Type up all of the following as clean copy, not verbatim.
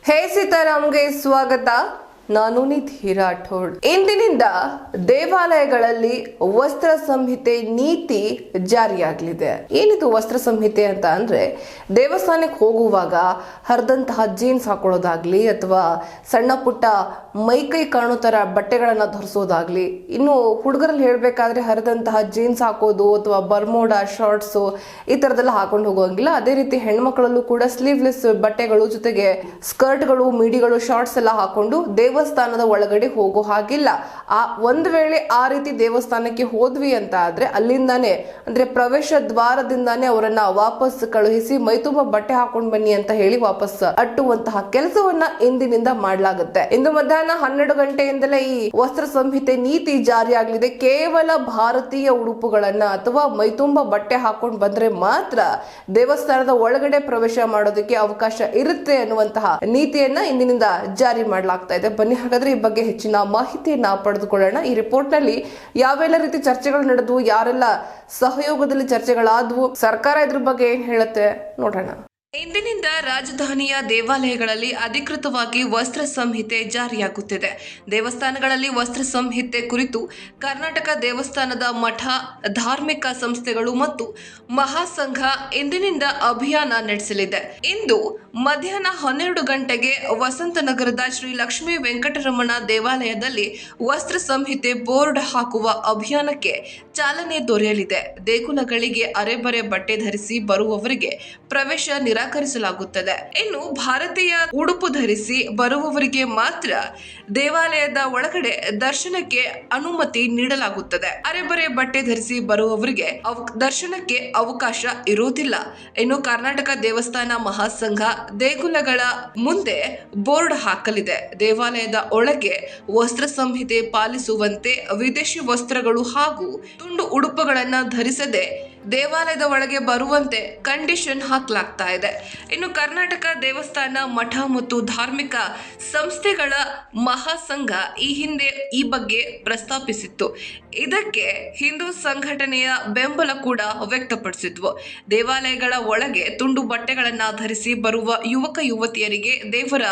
ಹೇ ಸೀತಾರಾಮ್ಗೆ ಸ್ವಾಗತ. ನಾನು ನಿಧಿ ರಾಠೋಡ್. ಇಂದಿನಿಂದ ದೇವಾಲಯಗಳಲ್ಲಿ ವಸ್ತ್ರ ಸಂಹಿತೆ ನೀತಿ ಜಾರಿಯಾಗಲಿದೆ. ಏನಿದು ವಸ್ತ್ರ ಸಂಹಿತೆ ಅಂತ ಅಂದ್ರೆ, ದೇವಸ್ಥಾನಕ್ಕೆ ಹೋಗುವಾಗ ಹರಿದಂತಹ ಜೀನ್ಸ್ ಹಾಕೊಳ್ಳೋದಾಗ್ಲಿ ಅಥವಾ ಸಣ್ಣ ಪುಟ್ಟ ಮೈಕೈ ಕಾಣೋ ತರ ಬಟ್ಟೆಗಳನ್ನ ಧರಿಸೋದಾಗ್ಲಿ, ಇನ್ನು ಹುಡುಗರಲ್ಲಿ ಹೇಳ್ಬೇಕಾದ್ರೆ ಹರಿದಂತಹ ಜೀನ್ಸ್ ಹಾಕೋದು ಅಥವಾ ಬರ್ಮೋಡಾ ಶಾರ್ಟ್ಸ್ ಈ ತರದೆಲ್ಲ ಹಾಕೊಂಡು ಹೋಗೋಂಗಿಲ್ಲ. ಅದೇ ರೀತಿ ಹೆಣ್ಮಕ್ಳಲ್ಲೂ ಕೂಡ ಸ್ಲೀವ್ಲೆಸ್ ಬಟ್ಟೆಗಳು ಜೊತೆಗೆ ಸ್ಕರ್ಟ್ಗಳು, ಮಿಡಿಗಳು, ಶಾರ್ಟ್ಸ್ ಎಲ್ಲ ಹಾಕೊಂಡು ದೇವಸ್ಥಾನದ ಒಳಗಡೆ ಹೋಗೋ ಹಾಗಿಲ್ಲ. ಒಂದು ವೇಳೆ ಆ ರೀತಿ ದೇವಸ್ಥಾನಕ್ಕೆ ಹೋದ್ವಿ ಅಂತ ಆದ್ರೆ ಅಲ್ಲಿಂದಾನೆ ಅಂದ್ರೆ ಪ್ರವೇಶ ದ್ವಾರದಿಂದಾನೇ ಅವರನ್ನ ವಾಪಸ್ ಕಳುಹಿಸಿ ಮೈತುಂಬ ಬಟ್ಟೆ ಹಾಕೊಂಡ್ ಬನ್ನಿ ಅಂತ ಹೇಳಿ ವಾಪಸ್ ಅಟ್ಟುವಂತಹ ಕೆಲಸವನ್ನ ಇಂದಿನಿಂದ ಮಾಡಲಾಗುತ್ತೆ. ಇಂದು ಮಧ್ಯಾಹ್ನ 12 ಗಂಟೆಯಿಂದಲೇ ಈ ವಸ್ತ್ರ ಸಂಹಿತೆ ನೀತಿ ಜಾರಿಯಾಗಲಿದೆ. ಕೇವಲ ಭಾರತೀಯ ಉಡುಪುಗಳನ್ನ ಅಥವಾ ಮೈತುಂಬ ಬಟ್ಟೆ ಹಾಕೊಂಡ್ ಬಂದ್ರೆ ಮಾತ್ರ ದೇವಸ್ಥಾನದ ಒಳಗಡೆ ಪ್ರವೇಶ ಮಾಡೋದಕ್ಕೆ ಅವಕಾಶ ಇರುತ್ತೆ ಅನ್ನುವಂತಹ ನೀತಿಯನ್ನ ಇಂದಿನಿಂದ ಜಾರಿ ಮಾಡಲಾಗ್ತಾ ಇದೆ. ಬನ್ನಿ ಹಾಗಾದ್ರೆ ಈ ಬಗ್ಗೆ ಹೆಚ್ಚಿನ ಮಾಹಿತಿಯನ್ನ ಪಡೆದುಕೊಳ್ಳೋಣ. ಈ ರಿಪೋರ್ಟ್ ನಲ್ಲಿ ಯಾವೆಲ್ಲ ರೀತಿ ಚರ್ಚೆಗಳು ನಡೆದವು, ಯಾರೆಲ್ಲ ಸಹಯೋಗದಲ್ಲಿ ಚರ್ಚೆಗಳಾದವು, ಸರ್ಕಾರ ಇದ್ರ ಬಗ್ಗೆ ಏನ್ ಹೇಳುತ್ತೆ ನೋಡೋಣ. ಇಂದಿನಿಂದ ರಾಜಧಾನಿಯ ದೇವಾಲಯಗಳಲ್ಲಿ ಅಧಿಕೃತವಾಗಿ ವಸ್ತ್ರ ಸಂಹಿತೆ ಜಾರಿಯಾಗುತ್ತಿದೆ. ದೇವಸ್ಥಾನಗಳಲ್ಲಿ ವಸ್ತ್ರ ಸಂಹಿತೆ ಕುರಿತು ಕರ್ನಾಟಕ ದೇವಸ್ಥಾನದ ಮಠ, ಧಾರ್ಮಿಕ ಸಂಸ್ಥೆಗಳು ಮತ್ತು ಮಹಾಸಂಘ ಇಂದಿನಿಂದ ಅಭಿಯಾನ ನಡೆಸಲಿದೆ. ಇಂದು ಮಧ್ಯಾಹ್ನ 12 ಗಂಟೆಗೆ ವಸಂತನಗರದ ಶ್ರೀ ಲಕ್ಷ್ಮೀ ವೆಂಕಟರಮಣ ದೇವಾಲಯದಲ್ಲಿ ವಸ್ತ್ರ ಸಂಹಿತೆ ಬೋರ್ಡ್ ಹಾಕುವ ಅಭಿಯಾನಕ್ಕೆ ಚಾಲನೆ ದೊರೆಯಲಿದೆ. ದೇಗುಲಗಳಿಗೆ ಅರೆಬರೆ ಬಟ್ಟೆ ಧರಿಸಿ ಬರುವವರಿಗೆ ಪ್ರವೇಶ ನಿರಾಕರಿಸಲಾಗುತ್ತದೆ. ಇನ್ನು ಭಾರತೀಯ ಉಡುಪು ಧರಿಸಿ ಬರುವವರಿಗೆ ಮಾತ್ರ ದೇವಾಲಯದ ಒಳಗಡೆ ದರ್ಶನಕ್ಕೆ ಅನುಮತಿ ನೀಡಲಾಗುತ್ತದೆ. ಅರೆಬರೆ ಬಟ್ಟೆ ಧರಿಸಿ ಬರುವವರಿಗೆ ದರ್ಶನಕ್ಕೆ ಅವಕಾಶ ಇರುವುದಿಲ್ಲ. ಇನ್ನು ಕರ್ನಾಟಕ ದೇವಸ್ಥಾನ ಮಹಾಸಂಘ ದೇಗುಲಗಳ ಮುಂದೆ ಬೋರ್ಡ್ ಹಾಕಲಿದೆ. ದೇವಾಲಯದ ಒಳಗೆ ವಸ್ತ್ರ ಸಂಹಿತೆ ಪಾಲಿಸುವಂತೆ, ವಿದೇಶಿ ವಸ್ತ್ರಗಳು ಹಾಗೂ ತುಂಡು ಉಡುಪುಗಳನ್ನ ಧರಿಸದೆ ದೇವಾಲಯದ ಒಳಗೆ ಬರುವಂತೆ ಕಂಡೀಷನ್ ಹಾಕಲಾಗ್ತಾ ಇದೆ. ಇನ್ನು ಕರ್ನಾಟಕ ದೇವಸ್ಥಾನ ಮಠ ಮತ್ತು ಧಾರ್ಮಿಕ ಸಂಸ್ಥೆಗಳ ಮಹಾಸಂಘ ಈ ಹಿಂದೆ ಈ ಬಗ್ಗೆ ಪ್ರಸ್ತಾಪಿಸಿತ್ತು. ಇದಕ್ಕೆ ಹಿಂದೂ ಸಂಘಟನೆಯ ಬೆಂಬಲ ಕೂಡ ವ್ಯಕ್ತಪಡಿಸಿದ್ವು. ದೇವಾಲಯಗಳ ಒಳಗೆ ತುಂಡು ಬಟ್ಟೆಗಳನ್ನ ಧರಿಸಿ ಬರುವ ಯುವಕ ಯುವತಿಯರಿಗೆ ದೇವರ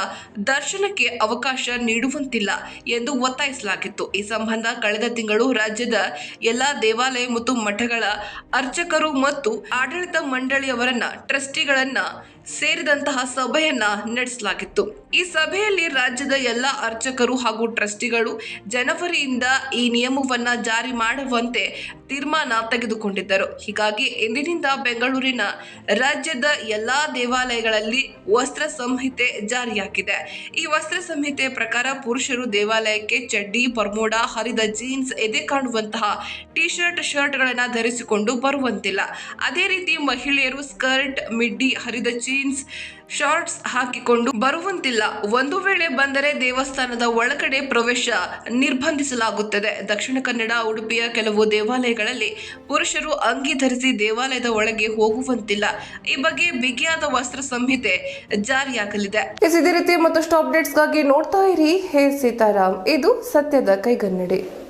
ದರ್ಶನಕ್ಕೆ ಅವಕಾಶ ನೀಡುವಂತಿಲ್ಲ ಎಂದು ಒತ್ತಾಯಿಸಲಾಗಿತ್ತು. ಈ ಸಂಬಂಧ ಕಳೆದ ತಿಂಗಳು ರಾಜ್ಯದ ಎಲ್ಲಾ ದೇವಾಲಯ ಮತ್ತು ಮಠಗಳ ಅರ್ಚಕರು ಮತ್ತು ಆಡಳಿತ ಮಂಡಳಿಯವರನ್ನ, ಟ್ರಸ್ಟಿಗಳನ್ನ ಸೇರಿದಂತಹ ಸಭೆಯನ್ನ ನಡೆಸಲಾಗಿತ್ತು. ಈ ಸಭೆಯಲ್ಲಿ ರಾಜ್ಯದ ಎಲ್ಲ ಅರ್ಚಕರು ಹಾಗೂ ಟ್ರಸ್ಟಿಗಳು ಜನವರಿಯಿಂದ ಈ ನಿಯಮವನ್ನ ಜಾರಿ ಮಾಡುವಂತೆ ತೀರ್ಮಾನ ತೆಗೆದುಕೊಂಡಿದ್ದರು. ಹೀಗಾಗಿ ಇಂದಿನಿಂದ ಬೆಂಗಳೂರಿನ ರಾಜ್ಯದ ಎಲ್ಲಾ ದೇವಾಲಯಗಳಲ್ಲಿ ವಸ್ತ್ರ ಸಂಹಿತೆ ಜಾರಿಯಾಗಿದೆ. ಈ ವಸ್ತ್ರ ಸಂಹಿತೆ ಪ್ರಕಾರ ಪುರುಷರು ದೇವಾಲಯಕ್ಕೆ ಚಡ್ಡಿ, ಬರ್ಮೋಡಾ, ಹರಿದ ಜೀನ್ಸ್, ಎದೆ ಕಾಣುವಂತಹ ಟಿ ಶರ್ಟ್, ಶರ್ಟ್ಗಳನ್ನ ಧರಿಸಿಕೊಂಡು ಬರುವಂತಿಲ್ಲ. ಅದೇ ರೀತಿ ಮಹಿಳೆಯರು ಸ್ಕರ್ಟ್, ಮಿಡ್ಡಿ, ಹರಿದ ಜೀನ್ಸ್, ಶಾರ್ಟ್ಸ್ ಹಾಕಿಕೊಂಡು ಬರುವಂತಿಲ್ಲ. ಒಂದು ವೇಳೆ ಬಂದರೆ ದೇವಸ್ಥಾನದ ಒಳಗಡೆ ಪ್ರವೇಶ ನಿರ್ಬಂಧಿಸಲಾಗುತ್ತದೆ. ದಕ್ಷಿಣ ಕನ್ನಡ, ಉಡುಪಿಯ ಕೆಲವು ದೇವಾಲಯಗಳಲ್ಲಿ ಪುರುಷರು ಅಂಗಿ ಧರಿಸಿ ದೇವಾಲಯದ ಒಳಗೆ ಹೋಗುವಂತಿಲ್ಲ. ಈ ಬಗ್ಗೆ ಬಿಗಿಯಾದ ವಸ್ತ್ರ ಸಂಹಿತೆ ಜಾರಿಯಾಗಲಿದೆ. ಇದೇ ರೀತಿ ಮತ್ತಷ್ಟು ಅಪ್ಡೇಟ್ಸ್ಗಾಗಿ ನೋಡ್ತಾ ಇರಿ ಹೇ ಸೀತಾರಾಮ್. ಇದು ಸತ್ಯದ ಕೈಗನ್ನಡಿ.